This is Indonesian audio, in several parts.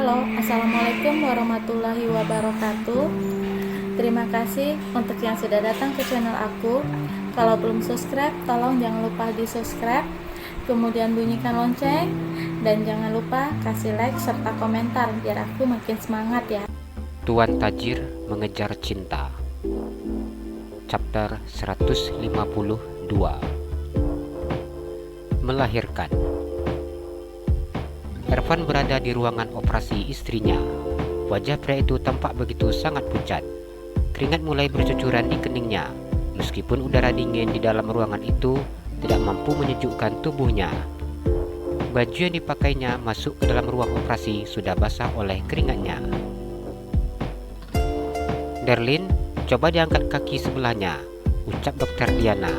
Halo, Assalamualaikum warahmatullahi wabarakatuh. Terima kasih untuk yang sudah datang ke channel aku. Kalau belum subscribe, tolong jangan lupa di subscribe, kemudian bunyikan lonceng, dan jangan lupa kasih like serta komentar biar aku makin semangat ya. Tuan Tajir Mengejar Cinta, Chapter 152. Melahirkan. Ervan berada di ruangan operasi istrinya. Wajah pria itu tampak begitu sangat pucat. Keringat mulai bercucuran di keningnya. Meskipun udara dingin di dalam ruangan itu tidak mampu menyejukkan tubuhnya. Baju yang dipakainya masuk ke dalam ruang operasi sudah basah oleh keringatnya. "Darlin, coba diangkat kaki sebelahnya," ucap Dokter Diana.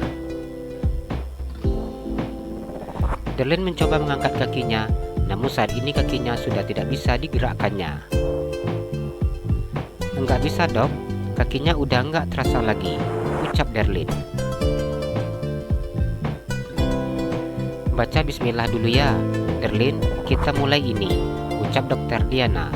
Darlin mencoba mengangkat kakinya, namun saat ini kakinya sudah tidak bisa digerakkannya. "Enggak bisa, Dok. Kakinya udah enggak terasa lagi," ucap Darlin. "Baca bismillah dulu ya, Darlin. Kita mulai ini," ucap Dokter Diana.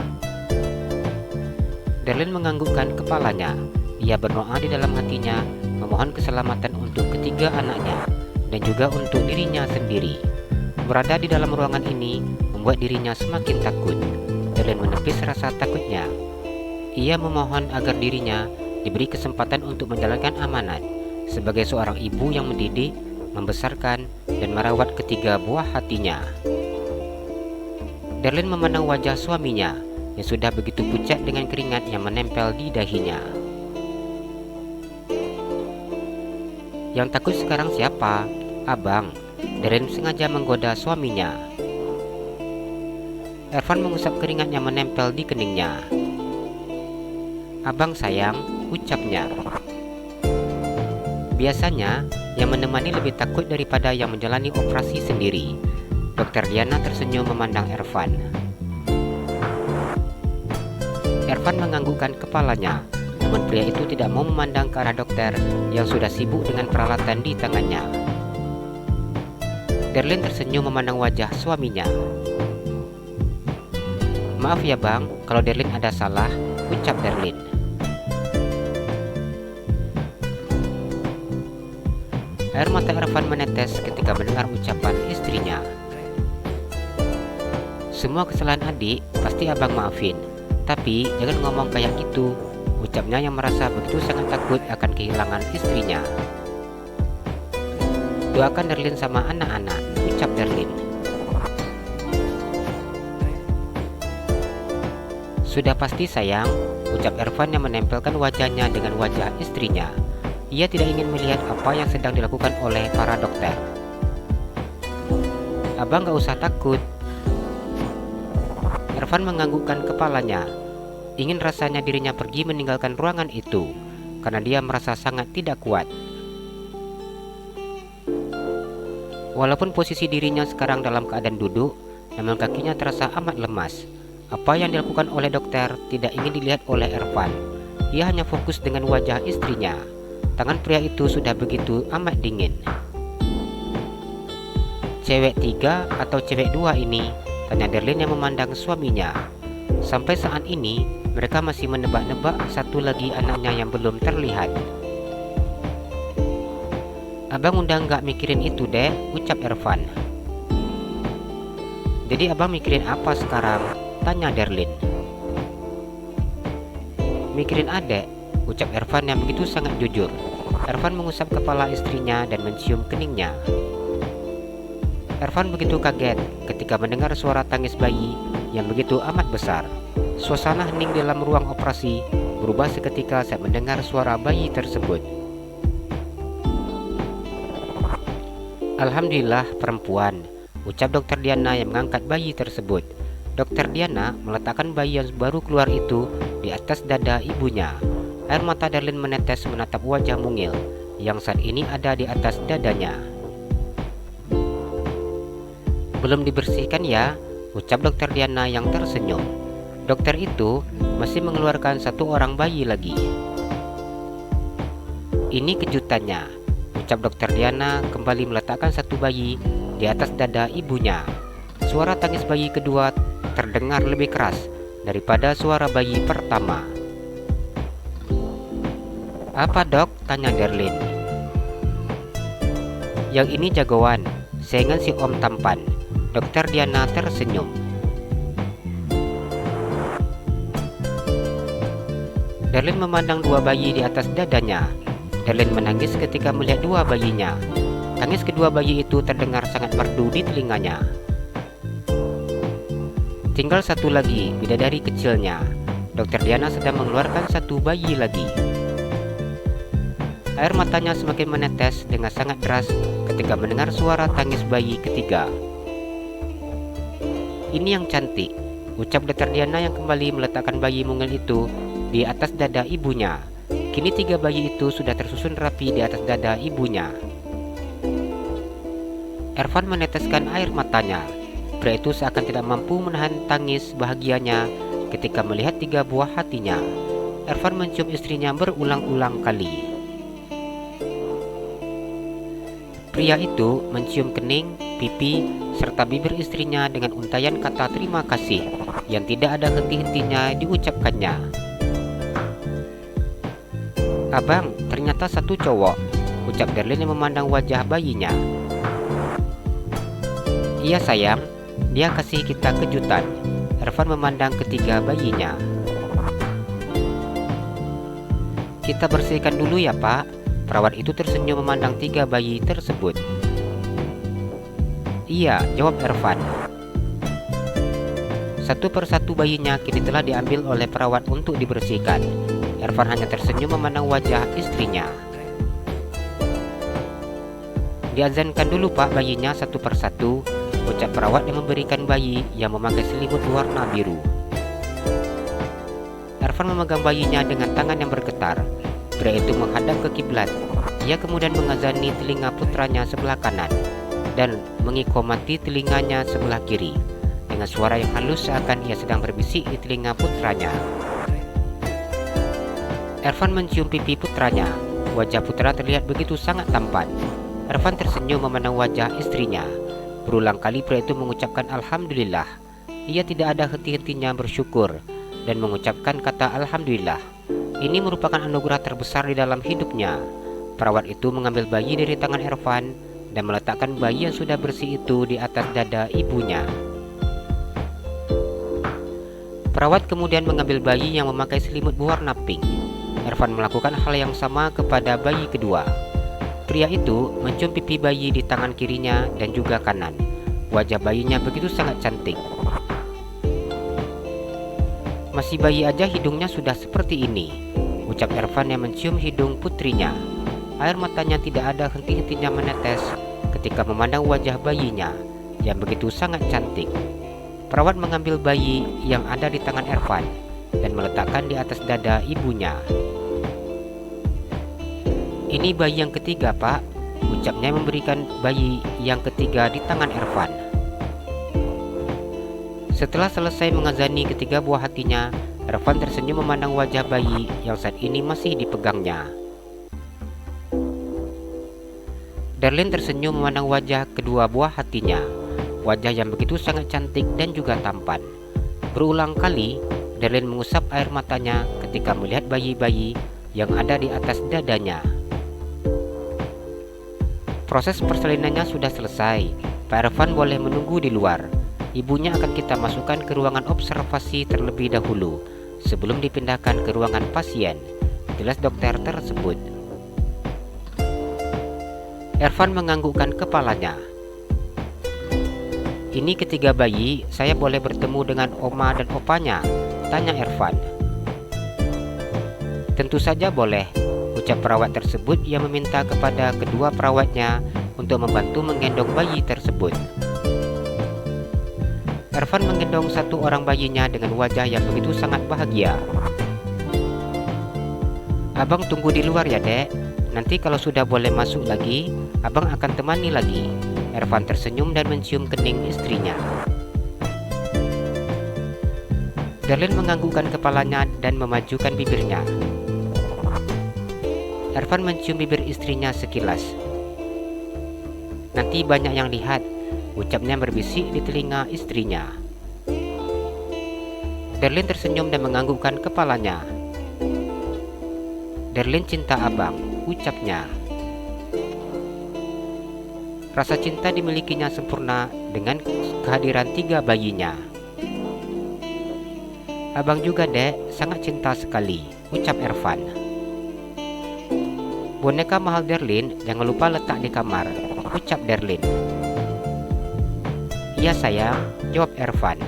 Darlin menganggukkan kepalanya. Ia berdoa di dalam hatinya, memohon keselamatan untuk ketiga anaknya dan juga untuk dirinya sendiri. Berada di dalam ruangan ini membuat dirinya semakin takut. Darlin menepis rasa takutnya. Ia memohon agar dirinya diberi kesempatan untuk menjalankan amanat sebagai seorang ibu yang mendidik, membesarkan, dan merawat ketiga buah hatinya. Darlin memandang wajah suaminya yang sudah begitu pucat dengan keringat yang menempel di dahinya. "Yang takut sekarang siapa? Abang," Darlin sengaja menggoda suaminya. Ervan mengusap keringat yang menempel di keningnya. "Abang sayang," ucapnya. Biasanya, yang menemani lebih takut daripada yang menjalani operasi sendiri. Dokter Diana tersenyum memandang Ervan. Ervan menganggukkan kepalanya, namun pria itu tidak mau memandang ke arah dokter yang sudah sibuk dengan peralatan di tangannya. Darlin tersenyum memandang wajah suaminya. "Maaf ya bang, kalau Darlin ada salah," ucap Darlin. Air mata Ervan menetes ketika mendengar ucapan istrinya. "Semua kesalahan adik pasti abang maafin, tapi jangan ngomong kayak gitu," ucapnya yang merasa begitu sangat takut akan kehilangan istrinya. "Doakan Darlin sama anak-anak," ucap Darlin. "Sudah pasti sayang," ucap Ervan yang menempelkan wajahnya dengan wajah istrinya. Ia tidak ingin melihat apa yang sedang dilakukan oleh para dokter. "Abang gak usah takut." Ervan menganggukkan kepalanya. Ingin rasanya dirinya pergi meninggalkan ruangan itu, karena dia merasa sangat tidak kuat. Walaupun posisi dirinya sekarang dalam keadaan duduk, namun kakinya terasa amat lemas. Apa yang dilakukan oleh dokter tidak ingin dilihat oleh Ervan. Ia hanya fokus dengan wajah istrinya. Tangan pria itu sudah begitu amat dingin. "Cewek 3 atau cewek 2 ini?" tanya Darlin yang memandang suaminya. Sampai saat ini, mereka masih menebak-nebak satu lagi anaknya yang belum terlihat. "Abang udah nggak mikirin itu deh," ucap Ervan. "Jadi abang mikirin apa sekarang?" tanya Darlin. "Mikirin adek," ucap Ervan yang begitu sangat jujur. Ervan mengusap kepala istrinya dan mencium keningnya. Ervan begitu kaget ketika mendengar suara tangis bayi yang begitu amat besar. Suasana hening dalam ruang operasi berubah seketika saat mendengar suara bayi tersebut. "Alhamdulillah perempuan," ucap Dokter Diana yang mengangkat bayi tersebut. Dokter Diana meletakkan bayi yang baru keluar itu di atas dada ibunya. Air mata Darlin menetes menatap wajah mungil yang saat ini ada di atas dadanya. "Belum dibersihkan ya?" ucap Dokter Diana yang tersenyum. Dokter itu masih mengeluarkan satu orang bayi lagi. "Ini kejutannya," ucap Dokter Diana kembali meletakkan satu bayi di atas dada ibunya. Suara tangis bayi kedua terdengar lebih keras daripada suara bayi pertama. "Apa dok?" tanya Darlene. "Yang ini jagoan, saingan si Om tampan." Dokter Diana tersenyum. Darlene memandang dua bayi di atas dadanya. Darlene menangis ketika melihat dua bayinya. Tangis kedua bayi itu terdengar sangat merdu di telinganya. Tinggal satu lagi, bidadari kecilnya. Dokter Diana sedang mengeluarkan satu bayi lagi. Air matanya semakin menetes dengan sangat deras ketika mendengar suara tangis bayi ketiga. "Ini yang cantik," ucap Dokter Diana yang kembali meletakkan bayi mungil itu di atas dada ibunya. Kini tiga bayi itu sudah tersusun rapi di atas dada ibunya. Ervan meneteskan air matanya. Pria itu seakan tidak mampu menahan tangis bahagianya ketika melihat tiga buah hatinya. Ervan mencium istrinya berulang-ulang kali. Pria itu mencium kening, pipi, serta bibir istrinya dengan untayan kata terima kasih yang tidak ada henti-hentinya diucapkannya. "Abang, ternyata satu cowok," ucap Darlene yang memandang wajah bayinya. "Iya sayang, dia kasih kita kejutan." Ervan memandang ketiga bayinya. "Kita bersihkan dulu ya Pak." Perawat itu tersenyum memandang tiga bayi tersebut. "Iya," jawab Ervan. Satu persatu bayinya kini telah diambil oleh perawat untuk dibersihkan. Ervan hanya tersenyum memandang wajah istrinya. "Diazankan dulu Pak bayinya satu persatu," ucap perawat yang memberikan bayi yang memakai selimut warna biru. Ervan memegang bayinya dengan tangan yang bergetar. Pria itu menghadap ke kiblat. Ia kemudian mengazani telinga putranya sebelah kanan dan mengikomati telinganya sebelah kiri dengan suara yang halus seakan ia sedang berbisik di telinga putranya. Ervan mencium pipi putranya. Wajah putra terlihat begitu sangat tampan. Ervan tersenyum memandang wajah istrinya. Berulang kali pria itu mengucapkan alhamdulillah. Ia tidak ada henti-hentinya bersyukur dan mengucapkan kata alhamdulillah. Ini merupakan anugerah terbesar di dalam hidupnya. Perawat itu mengambil bayi dari tangan Ervan dan meletakkan bayi yang sudah bersih itu di atas dada ibunya. Perawat kemudian mengambil bayi yang memakai selimut berwarna pink. Ervan melakukan hal yang sama kepada bayi kedua. Pria itu mencium pipi bayi di tangan kirinya dan juga kanan. Wajah bayinya begitu sangat cantik. "Masih bayi aja hidungnya sudah seperti ini," ucap Ervan yang mencium hidung putrinya. Air matanya tidak ada henti-hentinya menetes ketika memandang wajah bayinya yang begitu sangat cantik. Perawat mengambil bayi yang ada di tangan Ervan dan meletakkan di atas dada ibunya. "Ini bayi yang ketiga Pak," ucapnya memberikan bayi yang ketiga di tangan Ervan. Setelah selesai mengazani ketiga buah hatinya, Ervan tersenyum memandang wajah bayi yang saat ini masih dipegangnya. Darlene tersenyum memandang wajah kedua buah hatinya, wajah yang begitu sangat cantik dan juga tampan. Berulang kali, Darlene mengusap air matanya ketika melihat bayi-bayi yang ada di atas dadanya. Proses persalinannya sudah selesai. Pak Ervan boleh menunggu di luar. Ibunya akan kita masukkan ke ruangan observasi terlebih dahulu sebelum dipindahkan ke ruangan pasien, jelas dokter tersebut. Ervan menganggukkan kepalanya. "Ini ketiga bayi, saya boleh bertemu dengan oma dan opanya?" tanya Ervan. "Tentu saja boleh," ucap perawat tersebut yang meminta kepada kedua perawatnya untuk membantu menggendong bayi tersebut. Ervan menggendong satu orang bayinya dengan wajah yang begitu sangat bahagia. "Abang tunggu di luar ya dek, nanti kalau sudah boleh masuk lagi, abang akan temani lagi." Ervan tersenyum dan mencium kening istrinya. Darlene menganggukkan kepalanya dan memajukan bibirnya. Ervan mencium bibir istrinya sekilas. "Nanti banyak yang lihat," ucapnya berbisik di telinga istrinya. Derlin tersenyum dan menganggukkan kepalanya. Derlin cinta abang, ucapnya. Rasa cinta dimilikinya sempurna dengan kehadiran 3 bayinya. Abang juga, Dek, sangat cinta sekali, ucap Ervan. Boneka mahal Derlin jangan lupa letak di kamar, ucap Derlin. Iya sayang, jawab Ervan.